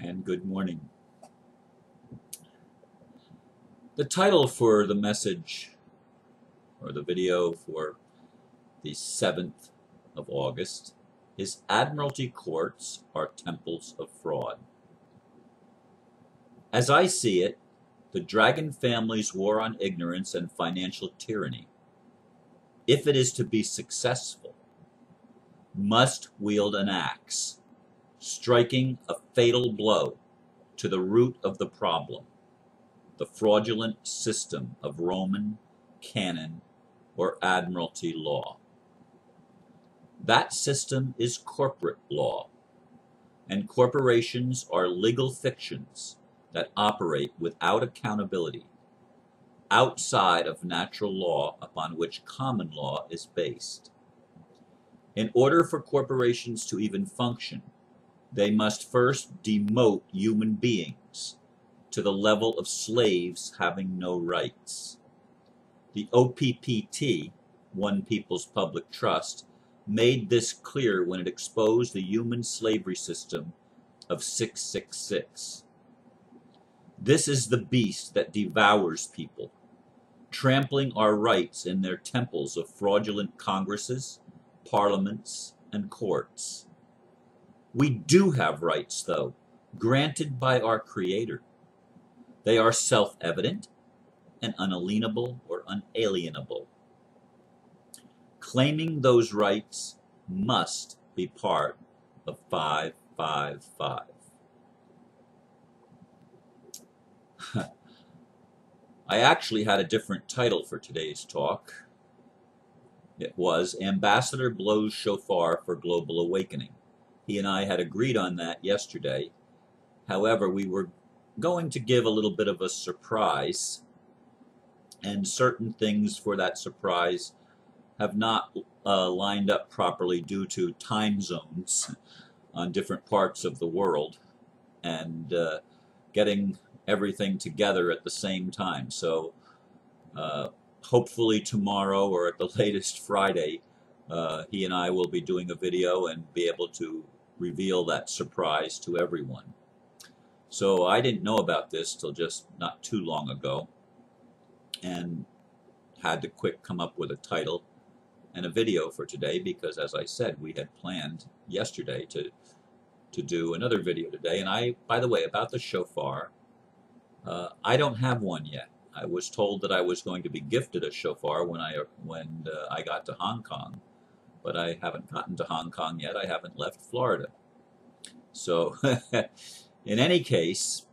and good morning. The title for the message or the video for the 7th of August is Admiralty Courts Are Temples of Fraud. As I see it, the Dragon family's war on ignorance and financial tyranny, if it is to be successful, must wield an axe, striking a fatal blow to the root of the problem, the fraudulent system of Roman, Canon, or Admiralty Law. That system is corporate law, and corporations are legal fictions that operate without accountability, outside of natural law upon which common law is based. In order for corporations to even function, they must first demote human beings to the level of slaves having no rights. The OPPT, One People's Public Trust, made this clear when it exposed the human slavery system of 666. This is the beast that devours people, trampling our rights in their temples of fraudulent congresses, parliaments, and courts. We do have rights, though, granted by our Creator. They are self-evident and unalienable or unalienable. Claiming those rights must be part of 555. I actually had a different title for today's talk. It was Ambassador Blows Shofar for Global Awakening. He and I had agreed on that yesterday. However, we were going to give a little bit of a surprise, and certain things for that surprise have not lined up properly due to time zones on different parts of the world and getting everything together at the same time. So hopefully tomorrow or at the latest Friday, he and I will be doing a video and be able to reveal that surprise to everyone. So I didn't know about this till just not too long ago, and had to quick come up with a title and a video for today because, as I said, we had planned yesterday to do another video today. And by the way, about the shofar, I don't have one yet. I was told that I was going to be gifted a shofar when I got to Hong Kong, but I haven't gotten to Hong Kong yet. I haven't left Florida. So in any case,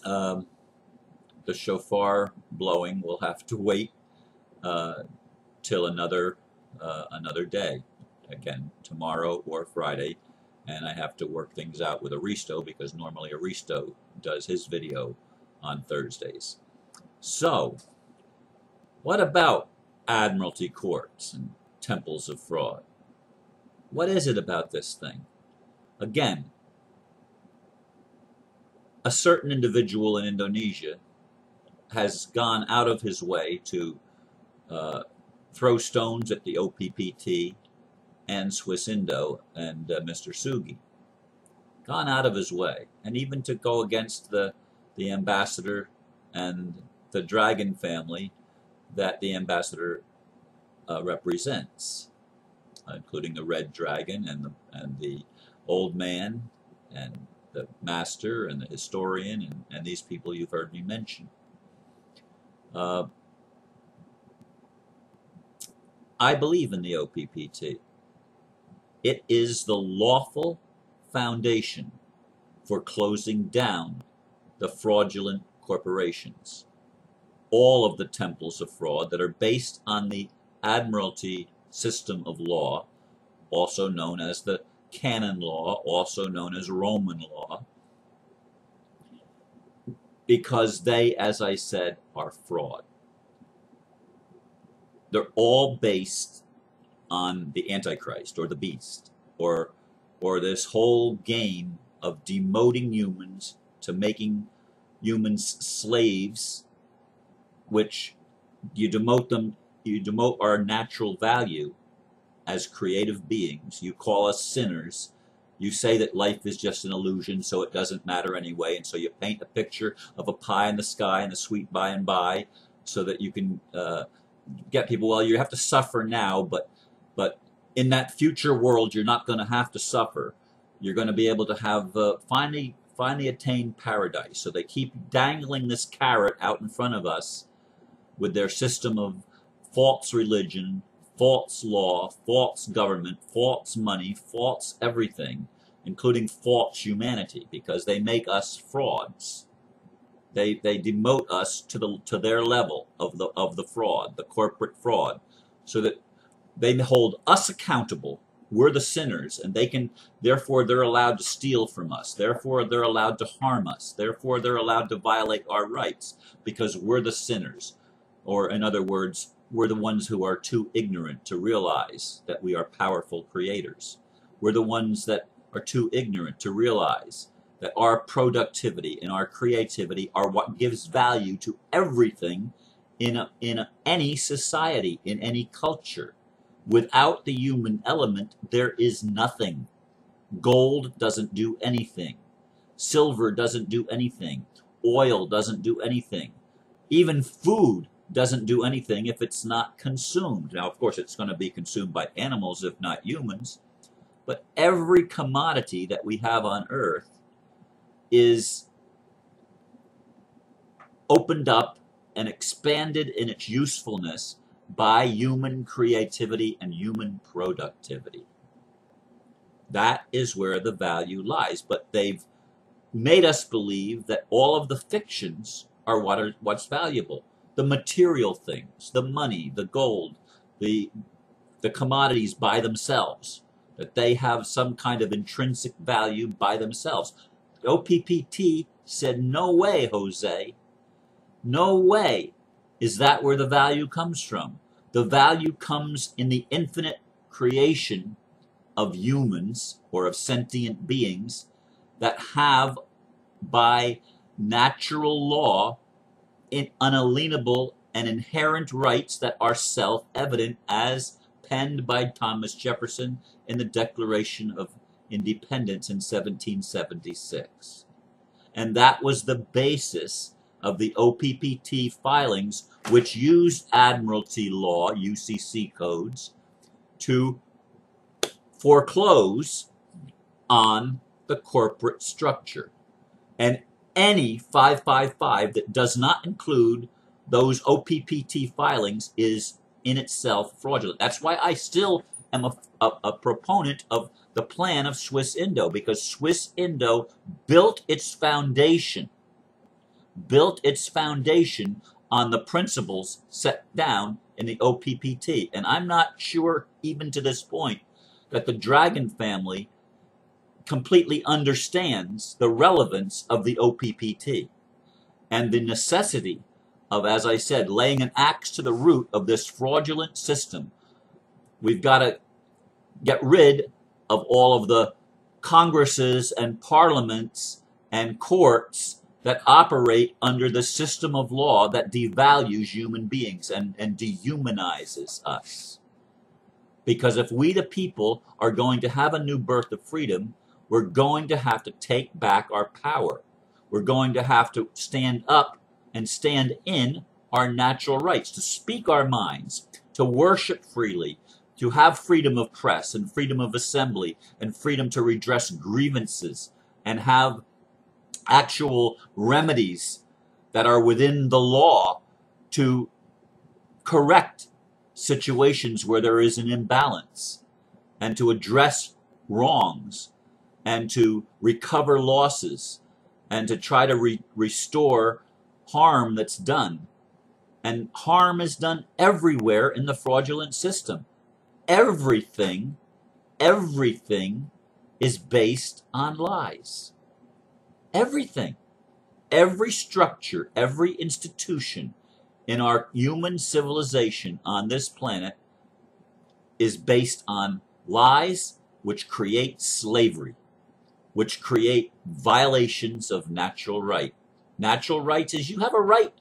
the shofar blowing will have to wait till another day, again tomorrow or Friday, and I have to work things out with Aristo because normally Aristo does his video on Thursdays. So, what about Admiralty Courts and temples of fraud? What is it about this thing? Again, a certain individual in Indonesia has gone out of his way to throw stones at the OPPT and Swiss Indo and Mr. Sugi. Gone out of his way, and even to go against the ambassador and the Dragon family that the ambassador represents, including the Red Dragon and the Old Man and the Master and the Historian and these people you've heard me mention. I believe in the OPPT. It is the lawful foundation for closing down the fraudulent corporations. All of the temples of fraud that are based on the Admiralty system of law, also known as the Canon law, also known as Roman law, because they, as I said, are fraud. They're all based on the Antichrist or the beast, or this whole game of demoting humans to making humans slaves, which you demote our natural value as creative beings. You call us sinners, You say that life is just an illusion, so it doesn't matter anyway, and so you paint a picture of a pie in the sky and the sweet by and by, so that you can get people, well, you have to suffer now, but in that future world, you're not going to have to suffer. You're going to be able to have finally attain paradise. So they keep dangling this carrot out in front of us with their system of false religion, false law, false government, false money, false everything, including false humanity, because they make us frauds. They demote us to their level of the fraud, the corporate fraud, so that they hold us accountable. We're the sinners, and therefore they're allowed to steal from us. Therefore they're allowed to harm us. Therefore they're allowed to violate our rights, because we're the sinners. Or in other words, we're the ones who are too ignorant to realize that we are powerful creators. We're the ones that are too ignorant to realize that our productivity and our creativity are what gives value to everything in any society, in any culture. Without the human element, there is nothing. Gold doesn't do anything. Silver doesn't do anything. Oil doesn't do anything. Even food doesn't do anything if it's not consumed. Now, of course, it's going to be consumed by animals, if not humans. But every commodity that we have on Earth is opened up and expanded in its usefulness by human creativity and human productivity. That is where the value lies. But they've made us believe that all of the fictions are what's valuable. The material things, the money, the gold, the commodities by themselves, that they have some kind of intrinsic value by themselves. OPPT said, no way, Jose. No way. Is that where the value comes from? The value comes in the infinite creation of humans or of sentient beings that have, by natural law, unalienable and inherent rights that are self-evident, as penned by Thomas Jefferson in the Declaration of Independence in 1776. And that was the basis of the OPPT filings, which used Admiralty Law, UCC codes, to foreclose on the corporate structure. And any 555 that does not include those OPPT filings is in itself fraudulent. That's why I still am a proponent of the plan of Swiss Indo, because Swiss Indo built its foundation on the principles set down in the OPPT. And I'm not sure, even to this point, that the Dragon family completely understands the relevance of the OPPT and the necessity of, as I said, laying an axe to the root of this fraudulent system. We've got to get rid of all of the congresses and parliaments and courts that operate under the system of law that devalues human beings and dehumanizes us. Because if we, the people, are going to have a new birth of freedom, we're going to have to take back our power. We're going to have to stand up and stand in our natural rights, to speak our minds, to worship freely, to have freedom of press and freedom of assembly and freedom to redress grievances and have actual remedies that are within the law to correct situations where there is an imbalance and to address wrongs and to recover losses and to try to restore harm that's done. And harm is done everywhere in the fraudulent system. Everything is based on lies. Everything. Every structure, every institution in our human civilization on this planet is based on lies, which create slavery, which create violations of natural right. Natural rights is you have a right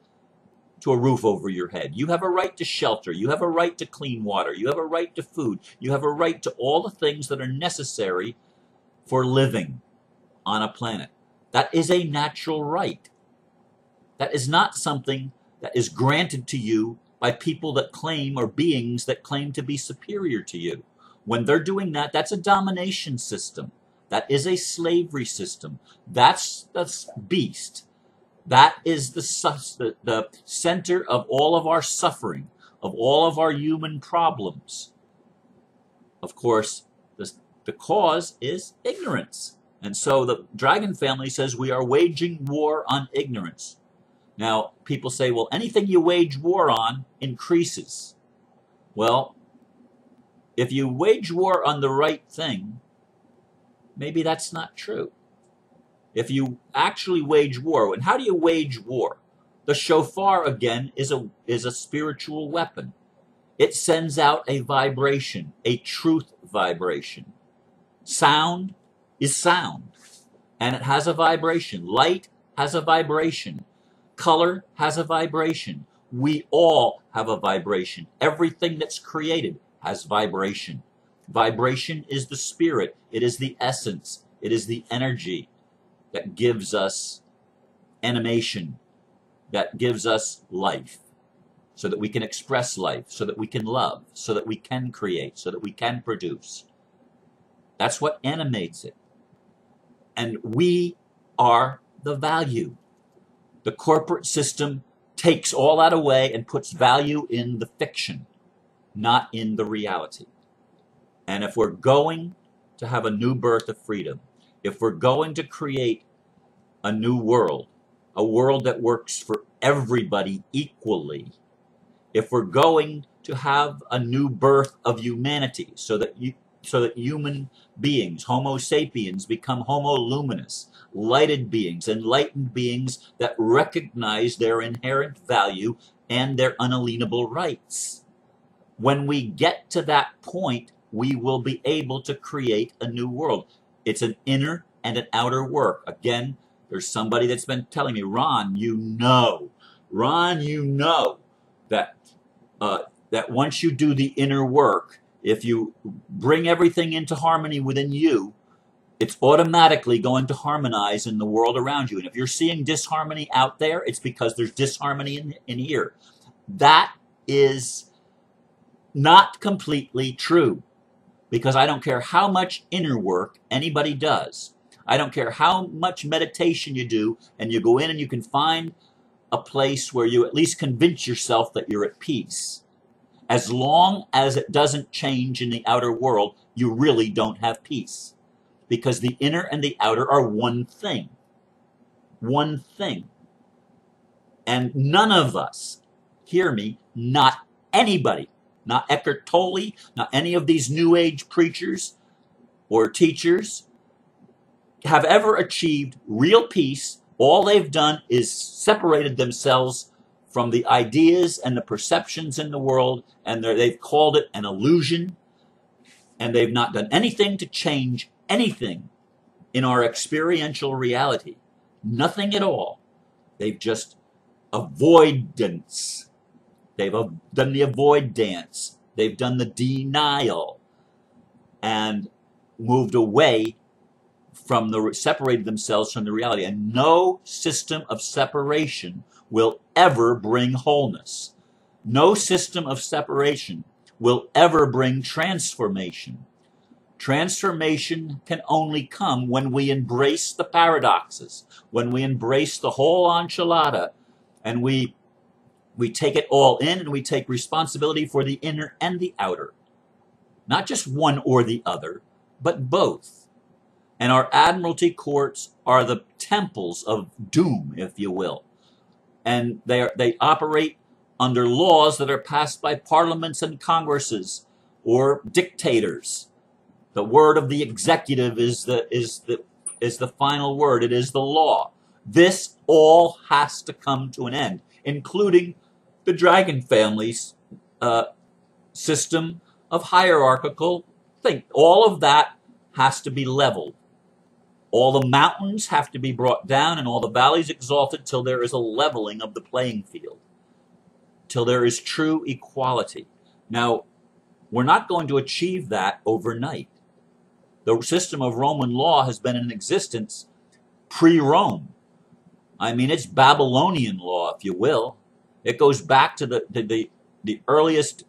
to a roof over your head. You have a right to shelter. You have a right to clean water. You have a right to food. You have a right to all the things that are necessary for living on a planet. That is a natural right. That is not something that is granted to you by people that claim, or beings that claim to be superior to you. When they're doing that, that's a domination system. That is a slavery system. That's the beast. That is the center of all of our suffering, of all of our human problems. Of course, the cause is ignorance. And so the dragon family says we are waging war on ignorance. Now, people say, well, anything you wage war on increases. Well, if you wage war on the right thing, maybe that's not true. If you actually wage war, and how do you wage war? The shofar, again, is a spiritual weapon. It sends out a vibration, a truth vibration. Sound is sound, and it has a vibration. Light has a vibration. Color has a vibration. We all have a vibration. Everything that's created has vibration. Vibration is the spirit. It is the essence. It is the energy that gives us animation, that gives us life, so that we can express life, so that we can love, so that we can create, so that we can produce. That's what animates it. And we are the value. The corporate system takes all that away and puts value in the fiction, not in the reality. And if we're going to have a new birth of freedom, if we're going to create a new world, a world that works for everybody equally, if we're going to have a new birth of humanity, so that human beings, Homo sapiens, become Homo luminous, lighted beings, enlightened beings that recognize their inherent value and their unalienable rights. When we get to that point, we will be able to create a new world. It's an inner and an outer work. Again, there's somebody that's been telling me, Ron, you know that once you do the inner work, if you bring everything into harmony within you, it's automatically going to harmonize in the world around you. And if you're seeing disharmony out there, it's because there's disharmony in here. That is not completely true, because I don't care how much inner work anybody does. I don't care how much meditation you do, and you go in and you can find a place where you at least convince yourself that you're at peace. As long as it doesn't change in the outer world, you really don't have peace. Because the inner and the outer are one thing. One thing. And none of us, hear me, not anybody, not Eckhart Tolle, not any of these New Age preachers or teachers, have ever achieved real peace. All they've done is separated themselves from the ideas and the perceptions in the world, and they've called it an illusion, and they've not done anything to change anything in our experiential reality. Nothing at all. They've just avoidance. They've done the avoid dance. They've done the denial and moved away from separated themselves from the reality. And no system of separation will ever bring wholeness. No system of separation will ever bring transformation. Transformation can only come when we embrace the paradoxes, when we embrace the whole enchilada, and we take it all in, and we take responsibility for the inner and the outer. Not just one or the other, but both. And our admiralty courts are the temples of doom, if you will. And they operate under laws that are passed by parliaments and congresses or dictators. The word of the executive is the final word. It is the law. This all has to come to an end, including the dragon family's system of hierarchical thing. All of that has to be leveled. All the mountains have to be brought down and all the valleys exalted till there is a leveling of the playing field, till there is true equality. Now, we're not going to achieve that overnight. The system of Roman law has been in existence pre-Rome. I mean, it's Babylonian law, if you will. It goes back to the earliest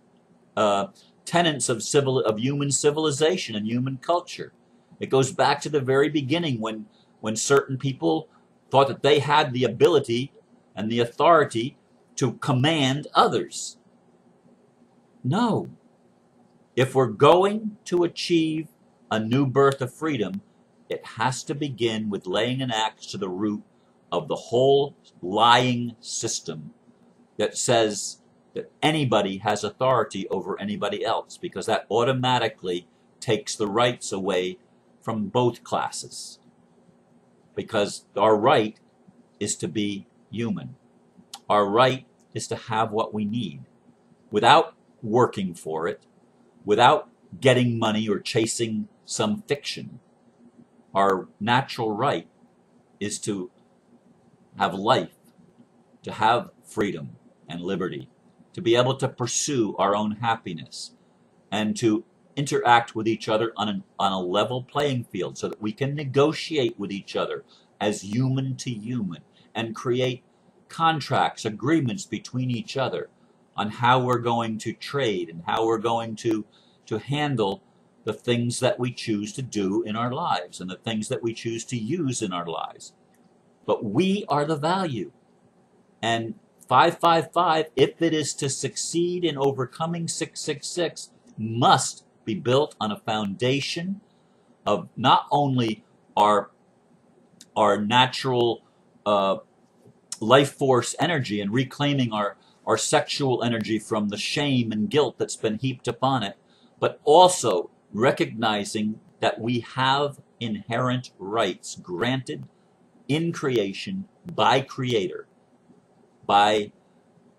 tenets of human civilization and human culture. It goes back to the very beginning when certain people thought that they had the ability and the authority to command others. No. If we're going to achieve a new birth of freedom, it has to begin with laying an axe to the root of the whole lying system that says that anybody has authority over anybody else, because that automatically takes the rights away from both classes. Because our right is to be human. Our right is to have what we need without working for it, without getting money or chasing some fiction. Our natural right is to have life, to have freedom and liberty, to be able to pursue our own happiness, and to interact with each other on a level playing field so that we can negotiate with each other as human to human and create contracts, agreements between each other on how we're going to trade and how we're going to handle the things that we choose to do in our lives and the things that we choose to use in our lives. But we are the value. And 555, if it is to succeed in overcoming 666, must be built on a foundation of not only our natural life force energy and reclaiming our sexual energy from the shame and guilt that's been heaped upon it, but also recognizing that we have inherent rights granted in creation by Creator, by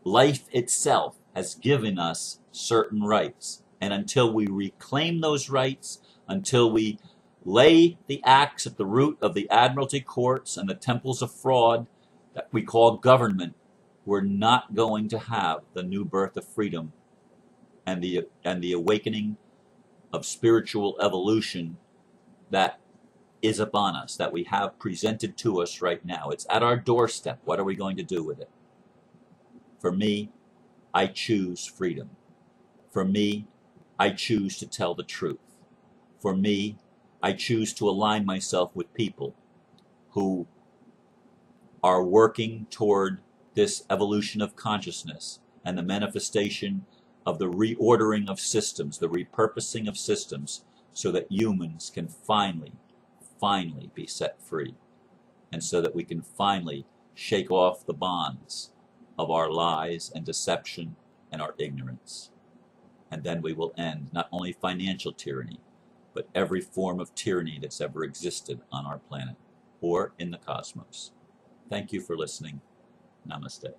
life itself has given us certain rights. And until we reclaim those rights, until we lay the axe at the root of the Admiralty courts and the temples of fraud that we call government, we're not going to have the new birth of freedom and the awakening of spiritual evolution that is upon us, that we have presented to us right now. It's at our doorstep. What are we going to do with it? For me, I choose freedom. For me, I choose to tell the truth. For me, I choose to align myself with people who are working toward this evolution of consciousness and the manifestation of the reordering of systems, the repurposing of systems, so that humans can finally be set free, and so that we can finally shake off the bonds of our lies and deception and our ignorance. And then we will end not only financial tyranny, but every form of tyranny that's ever existed on our planet or in the cosmos. Thank you for listening. Namaste.